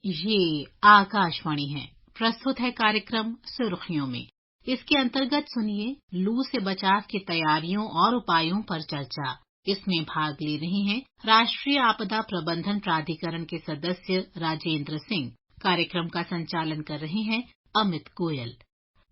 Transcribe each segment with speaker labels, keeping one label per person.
Speaker 1: ये आकाशवाणी है। प्रस्तुत है कार्यक्रम सुर्खियों में। इसके अंतर्गत सुनिए लू से बचाव की तैयारियों और उपायों पर चर्चा। इसमें भाग ले रही हैं राष्ट्रीय आपदा प्रबंधन प्राधिकरण के सदस्य राजेंद्र सिंह। कार्यक्रम का संचालन कर रहे हैं अमित गोयल।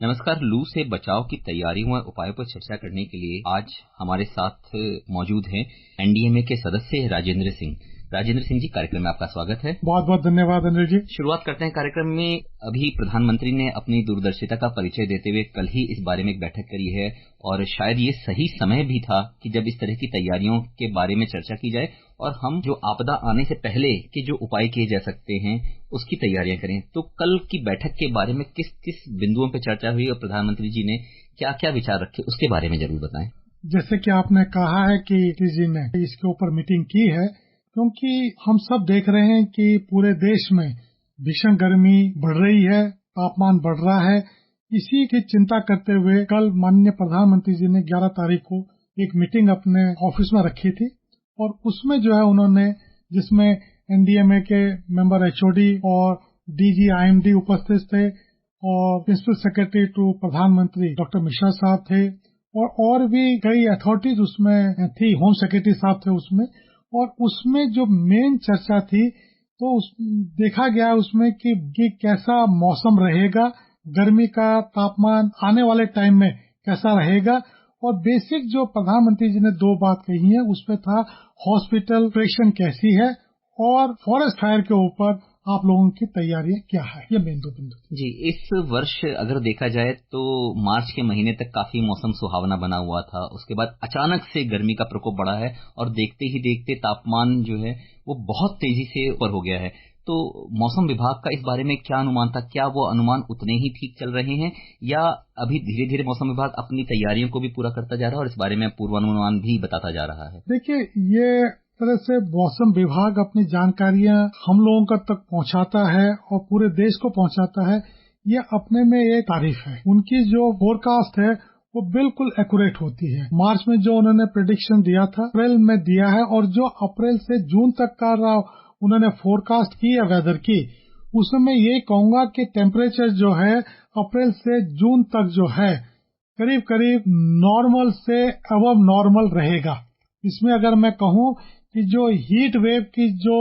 Speaker 2: नमस्कार। लू से बचाव की तैयारियों और उपायों पर चर्चा करने के लिए आज हमारे साथ मौजूद हैं एनडीएमए के सदस्य राजेंद्र सिंह। राजेंद्र सिंह जी, कार्यक्रम में आपका स्वागत है।
Speaker 3: बहुत बहुत धन्यवाद अनिल जी।
Speaker 2: शुरुआत करते हैं कार्यक्रम में। अभी प्रधानमंत्री ने अपनी दूरदर्शिता का परिचय देते हुए कल ही इस बारे में एक बैठक करी है और शायद ये सही समय भी था कि जब इस तरह की तैयारियों के बारे में चर्चा की जाए और हम जो आपदा आने से पहले के जो उपाय किए जा सकते हैं उसकी तैयारियां करें। तो कल की बैठक के बारे में किस किस बिंदुओं पर चर्चा हुई और प्रधानमंत्री जी ने क्या क्या विचार रखे, उसके बारे में जरूर बताएं।
Speaker 3: जैसे कि आपने कहा है कि जी ने इसके ऊपर मीटिंग की है, क्योंकि हम सब देख रहे हैं कि पूरे देश में भीषण गर्मी बढ़ रही है, तापमान बढ़ रहा है। इसी की चिंता करते हुए कल माननीय प्रधानमंत्री जी ने 11 तारीख को एक मीटिंग अपने ऑफिस में रखी थी और उसमें जो है उन्होंने, जिसमें एनडीएमए के मेंबर एचओडी और डीजी आईएमडी उपस्थित थे और प्रिंसिपल सेक्रेटरी टू प्रधानमंत्री डॉक्टर मिश्रा साहब थे और भी कई अथॉरिटीज उसमें थी, होम सेक्रेटरी साहब थे उसमें। और उसमें जो मेन चर्चा थी तो देखा गया उसमें कि कैसा मौसम रहेगा, गर्मी का तापमान आने वाले टाइम में कैसा रहेगा। और बेसिक जो प्रधानमंत्री जी ने 2 बात कही है उसमें था हॉस्पिटल ऑपरेशन कैसी है और फॉरेस्ट फायर के ऊपर आप लोगों की तैयारियां क्या है। ये मेन 2 बिंदु
Speaker 2: जी। इस वर्ष अगर देखा जाए तो मार्च के महीने तक काफी मौसम सुहावना बना हुआ था, उसके बाद अचानक से गर्मी का प्रकोप बढ़ा है और देखते ही देखते तापमान जो है वो बहुत तेजी से ऊपर हो गया है। तो मौसम विभाग का इस बारे में क्या अनुमान था? क्या वो अनुमान उतने ही ठीक चल रहे हैं या अभी धीरे धीरे मौसम विभाग अपनी तैयारियों को भी पूरा करता जा रहा है और इस बारे में पूर्वानुमान भी बताता जा रहा है?
Speaker 3: देखिए, ये तरह से मौसम विभाग अपनी जानकारियां हम लोगों तक पहुंचाता है और पूरे देश को पहुंचाता है, ये अपने में एक तारीफ है। उनकी जो फोरकास्ट है वो बिल्कुल एक्यूरेट होती है। मार्च में जो उन्होंने प्रेडिक्शन दिया था अप्रैल में दिया है और जो अप्रैल से जून तक का उन्होंने फोरकास्ट की है वेदर की, उसमें ये कहूंगा कि टेम्परेचर जो है अप्रैल से जून तक जो है करीब करीब नॉर्मल से अबव नॉर्मल रहेगा। इसमें अगर मैं कहूं कि जो हीट वेव की जो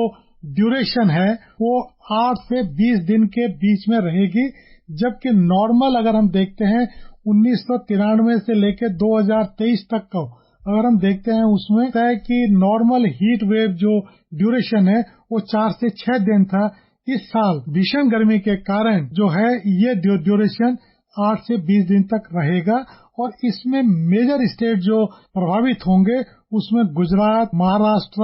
Speaker 3: ड्यूरेशन है वो 8 से 20 दिन के बीच में रहेगी, जबकि नॉर्मल अगर हम देखते हैं 1993 से लेकर 2023 तक का अगर हम देखते हैं उसमें है कि नॉर्मल हीट वेव जो ड्यूरेशन है वो 4 से 6 दिन था। इस साल भीषण गर्मी के कारण जो है ये ड्यूरेशन 8 से 20 दिन तक रहेगा और इसमें मेजर स्टेट जो प्रभावित होंगे उसमें गुजरात, महाराष्ट्र,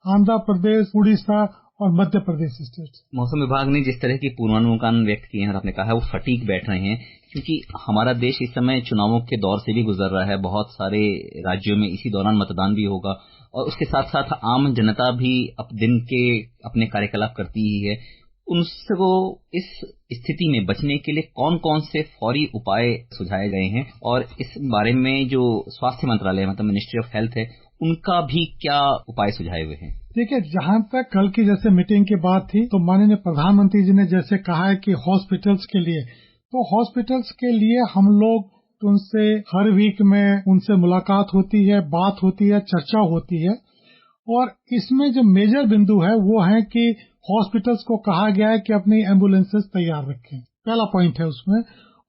Speaker 3: आंध्र प्रदेश, उड़ीसा और मध्य प्रदेश स्टेट।
Speaker 2: मौसम विभाग ने जिस तरह की पूर्वानुमान व्यक्त किए हैं और आपने कहा है वो सटीक बैठ रहे हैं, क्योंकि हमारा देश इस समय चुनावों के दौर से भी गुजर रहा है। बहुत सारे राज्यों में इसी दौरान मतदान भी होगा और उसके साथ साथ आम जनता भी दिन के अपने कार्यकलाप करती ही है। उनको इस स्थिति में बचने के लिए कौन कौन से फौरी उपाय सुझाए गए हैं और इस बारे में जो स्वास्थ्य मंत्रालय मतलब मिनिस्ट्री ऑफ हेल्थ है उनका भी क्या उपाय सुझाए हुए हैं?
Speaker 3: देखिए, जहाँ तक कल की जैसे मीटिंग की बात थी तो माननीय प्रधानमंत्री जी ने जैसे कहा है कि हॉस्पिटल्स के लिए, तो हॉस्पिटल्स के लिए हम लोग उनसे हर वीक में उनसे मुलाकात होती है, बात होती है, चर्चा होती है। और इसमें जो मेजर बिंदु है वो है कि हॉस्पिटल्स को कहा गया है कि अपनी एम्बुलेंसेस तैयार रखें, पहला पॉइंट है उसमें।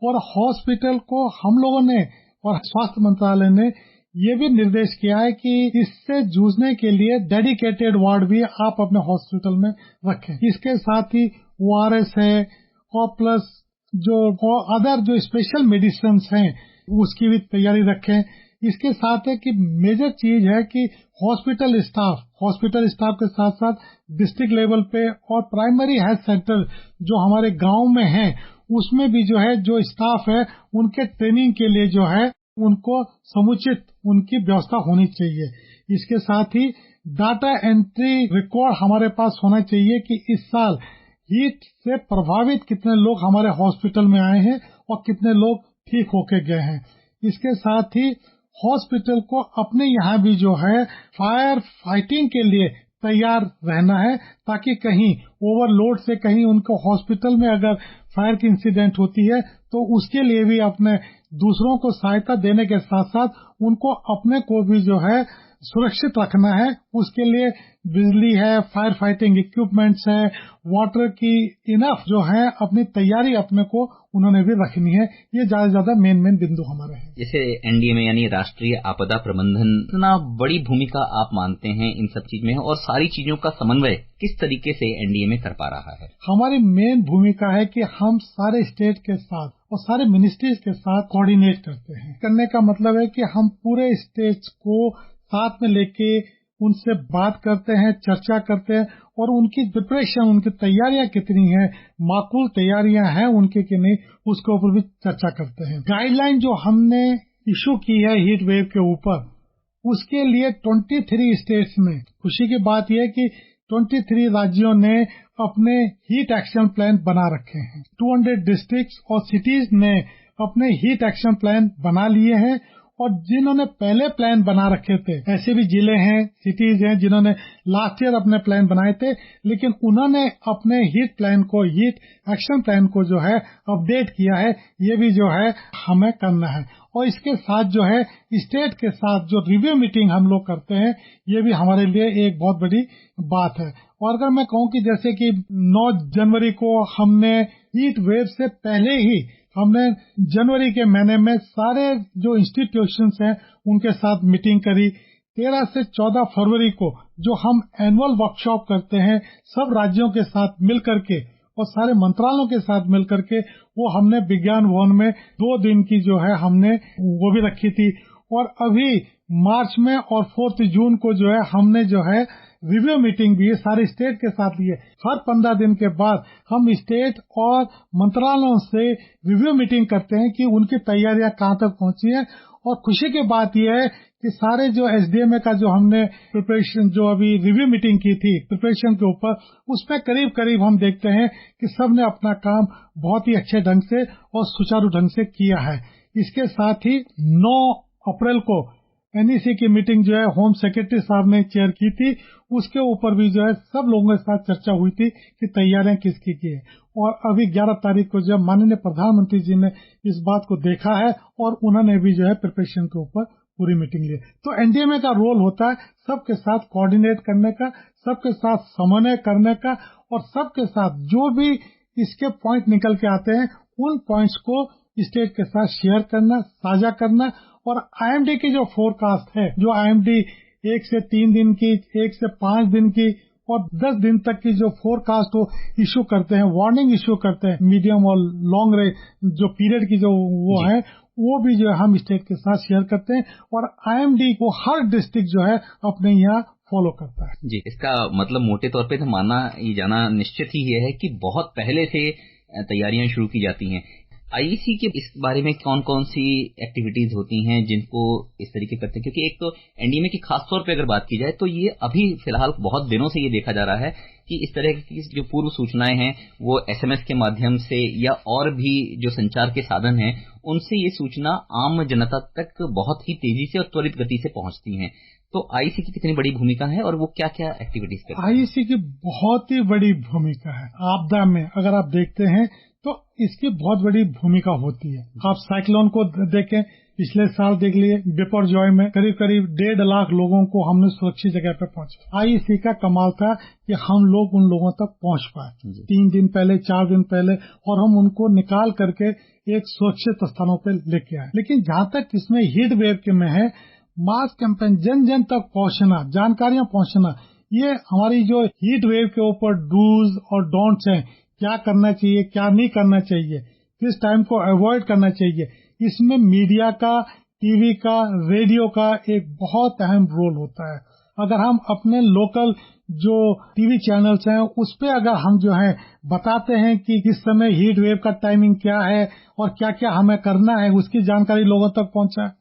Speaker 3: और हॉस्पिटल को हम लोगों ने और स्वास्थ्य मंत्रालय ने ये भी निर्देश किया है कि इससे जूझने के लिए डेडिकेटेड वार्ड भी आप अपने हॉस्पिटल में रखें। इसके साथ ही ORS है और प्लस जो अदर जो स्पेशल मेडिसिन हैं उसकी भी तैयारी रखें। इसके साथ है कि मेजर चीज है कि हॉस्पिटल स्टाफ के साथ साथ डिस्ट्रिक्ट लेवल पे और प्राइमरी हेल्थ सेंटर जो हमारे गांव में है उसमें भी जो है जो स्टाफ है उनके ट्रेनिंग के लिए जो है उनको समुचित उनकी व्यवस्था होनी चाहिए। इसके साथ ही डाटा एंट्री रिकॉर्ड हमारे पास होना चाहिए कि इस साल हीट से प्रभावित कितने लोग हमारे हॉस्पिटल में आए हैं और कितने लोग ठीक होके गए हैं। इसके साथ ही हॉस्पिटल को अपने यहाँ भी जो है फायर फाइटिंग के लिए तैयार रहना है, ताकि कहीं ओवरलोड से कहीं उनको हॉस्पिटल में अगर फायर की इंसिडेंट होती है तो उसके लिए भी अपने दूसरों को सहायता देने के साथ साथ उनको अपने को भी जो है सुरक्षित रखना है। उसके लिए बिजली है, फायर फाइटिंग इक्विपमेंट्स है, वाटर की इनफ जो है अपनी तैयारी अपने को उन्होंने भी रखनी है। ये ज्यादा मेन बिंदु हमारे हैं।
Speaker 2: जैसे एनडीएमए यानी राष्ट्रीय आपदा प्रबंधन, इतना बड़ी भूमिका आप मानते हैं इन सब चीज में, और सारी चीजों का समन्वय किस तरीके से एनडीएमए कर पा रहा है?
Speaker 3: हमारी मेन भूमिका है कि हम सारे स्टेट के साथ और सारे मिनिस्ट्रीज के साथ कोऑर्डिनेट करते हैं। करने का मतलब है कि हम पूरे स्टेट्स को साथ में लेके उनसे बात करते हैं, चर्चा करते हैं और उनकी प्रिपरेशन, उनकी तैयारियां कितनी है, माकूल तैयारियां हैं उनके कि नहीं, उसके ऊपर भी चर्चा करते हैं। गाइडलाइन जो हमने इशू की है हीट वेव के ऊपर, उसके लिए 23 स्टेट्स में खुशी की बात यह है कि 23 राज्यों ने अपने हीट एक्शन प्लान बना रखे हैं। 200 डिस्ट्रिक्ट्स और सिटीज ने अपने हीट एक्शन प्लान बना लिए हैं, और जिन्होंने पहले प्लान बना रखे थे, ऐसे भी जिले हैं, सिटीज हैं जिन्होंने लास्ट ईयर अपने प्लान बनाए थे, लेकिन उन्होंने अपने हीट प्लान को, हीट एक्शन प्लान को जो है अपडेट किया है। ये भी जो है हमें करना है। और इसके साथ जो है स्टेट के साथ जो रिव्यू मीटिंग हम लोग करते हैं, ये भी हमारे लिए एक बहुत बड़ी बात है। और अगर मैं कहूँ कि जैसे कि 9 जनवरी को हमने हीट वेव से पहले ही हमने जनवरी के महीने में सारे जो इंस्टीट्यूशंस हैं उनके साथ मीटिंग करी। 13 से 14 फरवरी को जो हम एनुअल वर्कशॉप करते हैं सब राज्यों के साथ मिल करके और सारे मंत्रालयों के साथ मिल करके, वो हमने विज्ञान भवन में 2 दिन की जो है हमने वो भी रखी थी। और अभी मार्च में और 4 जून को जो है हमने जो है रिव्यू मीटिंग भी सारे स्टेट के साथ लिए। हर 15 दिन के बाद हम स्टेट और मंत्रालयों से रिव्यू मीटिंग करते हैं कि उनकी तैयारियां कहां तक पहुंची है। और खुशी की बात यह है कि सारे जो एसडीएमए का जो हमने प्रिपरेशन, जो अभी रिव्यू मीटिंग की थी प्रिपरेशन के ऊपर, उसमें करीब हम देखते हैं कि सबने अपना काम बहुत ही अच्छे ढंग से और सुचारू ढंग से किया है। इसके साथ ही 9 अप्रैल को एनईसी की मीटिंग जो है होम सेक्रेटरी साहब ने चेयर की थी, उसके ऊपर भी जो है सब लोगों के साथ चर्चा हुई थी कि तैयारियां किसकी की है। और अभी 11 तारीख को जब माननीय प्रधानमंत्री जी ने इस बात को देखा है और उन्होंने भी जो है प्रिपरेशन के ऊपर पूरी मीटिंग ली। तो एनडीएमए का रोल होता है सबके साथ कोऑर्डिनेट करने का, सबके साथ समन्वय करने का, और सबके साथ जो भी इसके पॉइंट निकल के आते हैं उन पॉइंट्स को स्टेट के साथ शेयर करना, साझा करना। और आईएमडी की जो फोरकास्ट है, जो आईएमडी 1 से 3 दिन की, 1 से 5 दिन की और 10 दिन तक की जो फोरकास्ट वो इश्यू करते हैं, वार्निंग इश्यू करते हैं, मीडियम और लॉन्ग जो पीरियड की जो वो है, वो भी जो है हम स्टेट के साथ शेयर करते हैं। और आईएमडी को हर डिस्ट्रिक्ट जो है अपने यहाँ फॉलो करता है।
Speaker 2: जी, इसका मतलब मोटे तौर पे तो माना ये जाना निश्चित ही है कि बहुत पहले से तैयारियां शुरू की जाती हैं। आईईसी के इस बारे में कौन कौन सी एक्टिविटीज होती हैं जिनको इस तरीके करते हैं? क्योंकि एक तो एनडीएमए की खास तौर पे अगर बात की जाए तो ये अभी फिलहाल बहुत दिनों से ये देखा जा रहा है कि इस तरह की जो पूर्व सूचनाएं हैं वो एसएमएस के माध्यम से या और भी जो संचार के साधन हैं उनसे ये सूचना आम जनता तक बहुत ही तेजी से और त्वरित गति से पहुंचती हैं। तो आईईसी की कितनी बड़ी भूमिका है और वो क्या क्या एक्टिविटीज करती है?
Speaker 3: आईईसी की बहुत ही बड़ी भूमिका है। आपदा में अगर आप देखते हैं तो इसकी बहुत बड़ी भूमिका होती है। आप साइक्लोन को देखें, पिछले साल देख लिए बिपरजॉय में करीब 1.5 लाख लोगों को हमने सुरक्षित जगह पे पहुंचा। आईईसी का कमाल था कि हम लोग उन लोगों तक पहुंच पाए 3 दिन पहले, 4 दिन पहले, और हम उनको निकाल करके एक सुरक्षित स्थानों पे लेके आए। लेकिन जहाँ तक इसमें हीट वेव के में है, मास कैंपेन, जन जन तक पहुंचना, जानकारियां पहुंचना, ये हमारी जो हीट वेव के ऊपर डूज और डोंट्स हैं, क्या करना चाहिए, क्या नहीं करना चाहिए, किस टाइम को अवॉइड करना चाहिए, इसमें मीडिया का, टीवी का, रेडियो का एक बहुत अहम रोल होता है। अगर हम अपने लोकल जो टीवी चैनल्स हैं उस पे अगर हम जो है बताते हैं कि किस समय हीट वेव का टाइमिंग क्या है और क्या क्या हमें करना है, उसकी जानकारी लोगों तक पहुंचाए।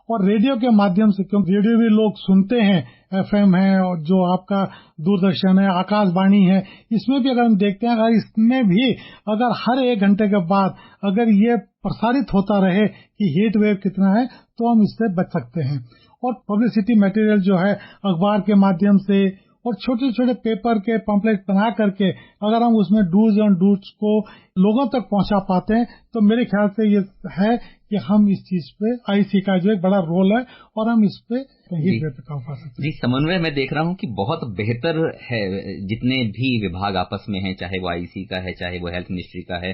Speaker 3: और रेडियो के माध्यम से, क्योंकि रेडियो भी लोग सुनते हैं, एफएम है और जो आपका दूरदर्शन है, आकाशवाणी है, इसमें भी अगर हम देखते हैं, अगर इसमें भी अगर हर 1 घंटे के बाद अगर ये प्रसारित होता रहे कि हीट वेव कितना है, तो हम इससे बच सकते हैं। और पब्लिसिटी मटेरियल जो है अखबार के माध्यम से और छोटे छोटे पेपर के पम्पलेट बना करके अगर हम उसमें डूज एंड डूट्स को लोगों तक पहुंचा पाते हैं तो मेरे ख्याल से ये है कि हम इस चीज पे आईसी का जो एक बड़ा रोल है और हम इस पे कहीं बेपकाव पा सकते हैं।
Speaker 2: जी, समन्वय मैं देख रहा हूँ कि बहुत बेहतर है। जितने भी विभाग आपस में हैं, चाहे वो आईसी का है, चाहे वो हेल्थ मिनिस्ट्री का है,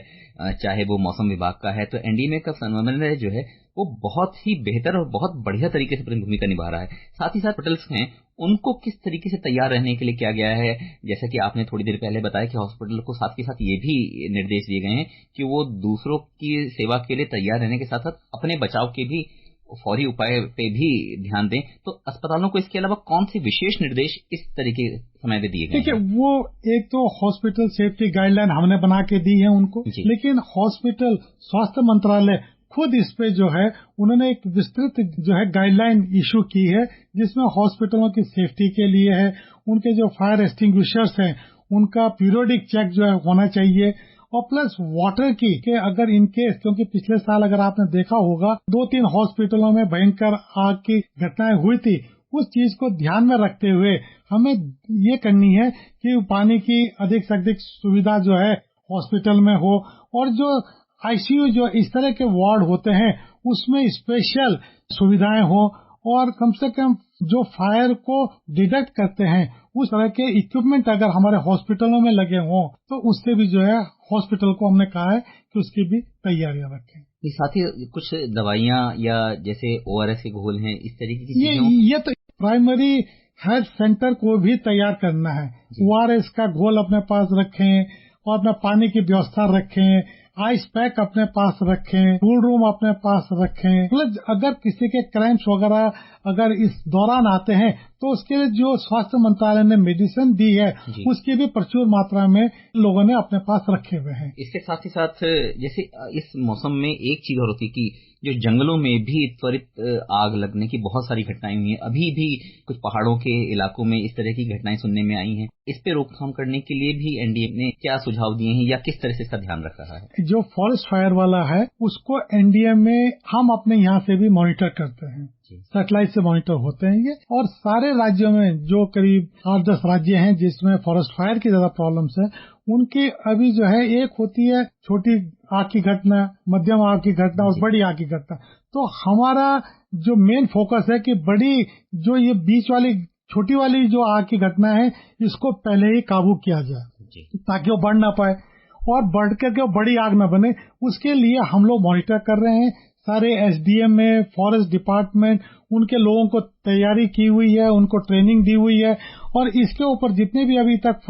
Speaker 2: चाहे वो मौसम विभाग का है, तो एनडीएमए का समन्वय जो है वो बहुत ही बेहतर और बहुत बढ़िया तरीके से अपनी भूमिका निभा रहा है। साथ ही साथ हॉस्पिटल्स हैं, उनको किस तरीके से तैयार रहने के लिए किया गया है? जैसा कि आपने थोड़ी देर पहले बताया कि हॉस्पिटल को साथ के साथ ये भी निर्देश दिए गए हैं कि वो दूसरों की सेवा के लिए तैयार रहने के साथ साथ अपने बचाव के भी फौरी उपाय पे भी ध्यान दें। तो अस्पतालों को इसके अलावा कौन से विशेष निर्देश इस तरीके समय में दिए गए?
Speaker 3: देखिए, वो एक तो हॉस्पिटल सेफ्टी गाइडलाइन हमने बना के दी है उनको, लेकिन हॉस्पिटल स्वास्थ्य मंत्रालय खुद इस पे जो है उन्होंने एक विस्तृत जो है गाइडलाइन इशू की है, जिसमें हॉस्पिटलों की सेफ्टी के लिए है, उनके जो फायर एक्सटिंग्विशर्स हैं उनका पीरियोडिक चेक जो है होना चाहिए, और प्लस वाटर की कि अगर इनकेस, क्योंकि पिछले साल अगर आपने देखा होगा 2-3 हॉस्पिटलों में भयंकर आग की घटनाएं हुई थी, उस चीज को ध्यान में रखते हुए हमें ये करनी है कि पानी की अधिक से अधिक सुविधा जो है हॉस्पिटल में हो, और जो आईसीयू जो इस तरह के वार्ड होते हैं उसमें स्पेशल सुविधाएं हो, और कम से कम जो फायर को डिटेक्ट करते हैं उस तरह के इक्विपमेंट अगर हमारे हॉस्पिटलों में लगे हों तो उससे भी जो है हॉस्पिटल को हमने कहा है कि उसकी भी तैयारियां रखें।
Speaker 2: साथ ही कुछ दवाइयां या जैसे ओआरएस के घोल हैं, इस तरीके की चीजें
Speaker 3: ये तो प्राइमरी हेल्थ सेंटर को भी तैयार करना है। ओआरएस का घोल अपने पास रखें और अपना पानी की व्यवस्था रखें, आइस पैक अपने पास रखें, कूल रूम अपने पास रखें। प्लस अगर किसी के क्रैम्प्स वगैरह अगर इस दौरान आते हैं तो उसके लिए जो स्वास्थ्य मंत्रालय ने मेडिसिन दी है उसकी भी प्रचुर मात्रा में लोगों ने अपने पास रखे हुए हैं।
Speaker 2: इसके साथ ही साथ जैसे इस मौसम में एक चीज और होती कि जो जंगलों में भी त्वरित आग लगने की बहुत सारी घटनाएं हुई हैं, अभी भी कुछ पहाड़ों के इलाकों में इस तरह की घटनाएं सुनने में आई हैं। इस पे रोकथाम करने के लिए भी एनडीएम ने क्या सुझाव दिए हैं या किस तरह से इसका ध्यान रख रहा है?
Speaker 3: जो फॉरेस्ट फायर वाला है उसको एनडीएम में हम अपने यहाँ से भी मॉनिटर करते हैं, सैटेलाइट से मॉनिटर होते हैं ये, और सारे राज्यों में जो करीब 8-10 राज्य हैं जिसमें फॉरेस्ट फायर की ज्यादा प्रॉब्लम्स है, उनकी अभी जो है एक होती है छोटी आग की घटना, मध्यम आग की घटना और बड़ी आग की घटना। तो हमारा जो मेन फोकस है कि बड़ी जो ये बीच वाली छोटी वाली जो आग की घटना है इसको पहले ही काबू किया जाए ताकि वो बढ़ ना पाए और बढ़ करके वो बड़ी आग न बने। उसके लिए हम लोग मॉनिटर कर रहे हैं, सारे एसडीएम में फॉरेस्ट डिपार्टमेंट उनके लोगों को तैयारी की हुई है, उनको ट्रेनिंग दी हुई है, और इसके ऊपर जितने भी अभी तक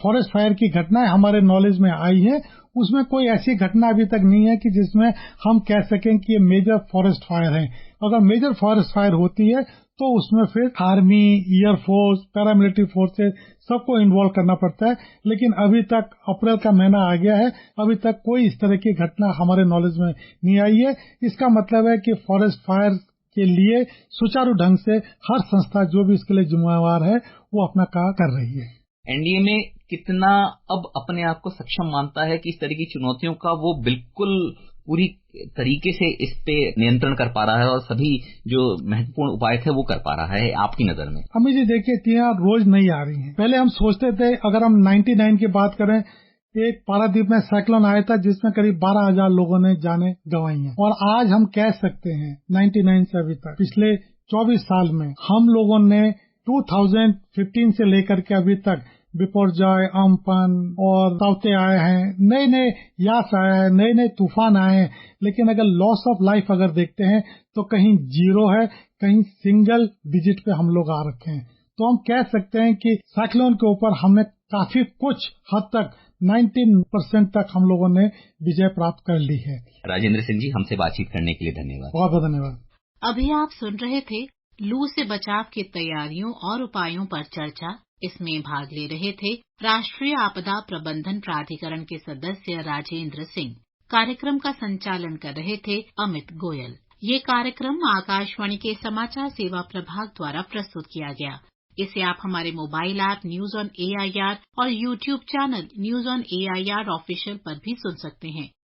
Speaker 3: फॉरेस्ट फायर की घटनाएं हमारे नॉलेज में आई है उसमें कोई ऐसी घटना अभी तक नहीं है कि जिसमें हम कह सकें कि ये मेजर फॉरेस्ट फायर है। अगर मेजर फॉरेस्ट फायर होती है तो उसमें फिर आर्मी, एयरफोर्स, पैरामिलिट्री फोर्सेस सबको इन्वॉल्व करना पड़ता है, लेकिन अभी तक अप्रैल का महीना आ गया है, अभी तक कोई इस तरह की घटना हमारे नॉलेज में नहीं आई है। इसका मतलब है कि फॉरेस्ट फायर के लिए सुचारू ढंग से हर संस्था जो भी इसके लिए जिम्मेवार है वो अपना काम कर रही है।
Speaker 2: एनडीएमए कितना अब अपने आप को सक्षम मानता है कि इस तरह की चुनौतियों का वो बिल्कुल पूरी तरीके से इस पे नियंत्रण कर पा रहा है और सभी जो महत्वपूर्ण उपाय थे वो कर पा रहा है आपकी नजर में?
Speaker 3: अमित जी देखिए, तीयां रोज नहीं आ रही हैं। पहले हम सोचते थे, अगर हम 99 की बात करें, एक पारादीप में साइक्लोन आया था जिसमें करीब 12,000 लोगों ने जाने गंवाई हैं, और आज हम कह सकते हैं 99 से अभी तक पिछले 24 साल में हम लोगों ने 2015 से लेकर के अभी तक बिपरजॉय, अम्पन और ताउते आए हैं, नए नए यास आए हैं, नए नए तूफान आए हैं, लेकिन अगर लॉस ऑफ लाइफ अगर देखते हैं तो कहीं 0 है, कहीं सिंगल डिजिट पे हम लोग आ रखे हैं। तो हम कह सकते हैं कि साइक्लोन के ऊपर हमने काफी कुछ हद तक 90% तक हम लोगों ने विजय प्राप्त कर ली है।
Speaker 2: राजेंद्र सिंह जी, हमसे बातचीत करने के लिए धन्यवाद।
Speaker 3: बहुत बहुत धन्यवाद।
Speaker 1: अभी आप सुन रहे थे लू से बचाव की तैयारियों और उपायों पर चर्चा। इसमें भाग ले रहे थे राष्ट्रीय आपदा प्रबंधन प्राधिकरण के सदस्य राजेंद्र सिंह। कार्यक्रम का संचालन कर रहे थे अमित गोयल। ये कार्यक्रम आकाशवाणी के समाचार सेवा प्रभाग द्वारा प्रस्तुत किया गया। इसे आप हमारे mobile app news on AIR और YouTube channel news on AIR official पर भी सुन सकते हैं।